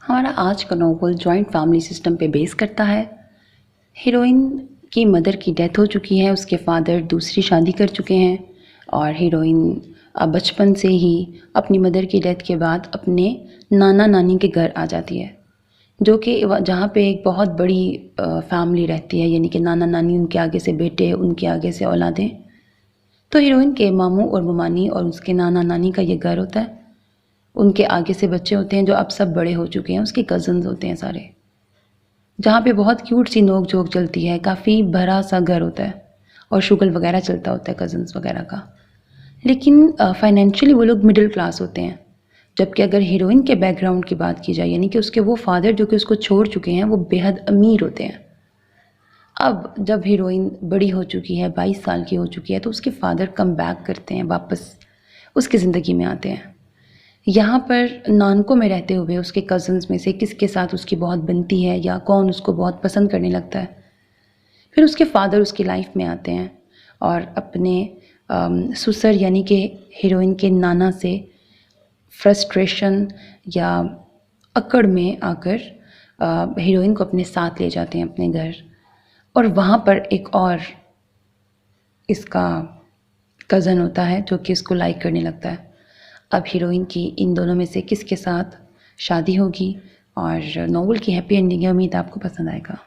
हमारा आज का नोवेल जॉइंट फैमिली सिस्टम पे बेस करता है। हीरोइन की मदर की डेथ हो चुकी है, उसके फादर दूसरी शादी कर चुके हैं और हीरोइन बचपन से ही अपनी मदर की डेथ के बाद अपने नाना नानी के घर आ जाती है, जो कि जहाँ पे एक बहुत बड़ी फैमिली रहती है, यानी कि नाना नानी, उनके आगे से बेटे, उनके आगे से औलादें। तो हीरोइन के मामू और ममानी और उसके नाना नानी का ये घर होता है। उनके आगे से बच्चे होते हैं जो अब सब बड़े हो चुके हैं, उसके कज़न्स होते हैं सारे, जहाँ पे बहुत क्यूट सी नोक झोंक चलती है। काफ़ी भरा सा घर होता है और शुगल वगैरह चलता होता है कज़न्स वगैरह का। लेकिन फाइनेंशियली वो लोग मिडिल क्लास होते हैं। जबकि अगर हीरोइन के बैकग्राउंड की बात की जाए, यानी कि उसके वो फादर जो कि उसको छोड़ चुके हैं, वो बेहद अमीर होते हैं। अब जब हीरोइन बड़ी हो चुकी है, 22 साल की हो चुकी है, तो उसके फादर कम बैक करते हैं, वापस उसकी ज़िंदगी में आते हैं। यहाँ पर नानको में रहते हुए उसके कज़न्स में से किसके साथ उसकी बहुत बनती है या कौन उसको बहुत पसंद करने लगता है। फिर उसके फादर उसकी लाइफ में आते हैं और अपने सुसर यानी कि हीरोइन के नाना से फ्रस्ट्रेशन या अकड़ में आकर हीरोइन को अपने साथ ले जाते हैं अपने घर। और वहाँ पर एक और इसका कज़न होता है जो कि इसको लाइक करने लगता है। अब हीरोइन की इन दोनों में से किसके साथ शादी होगी और नॉवेल की हैप्पी एंडिंग है। उम्मीद आपको पसंद आएगा।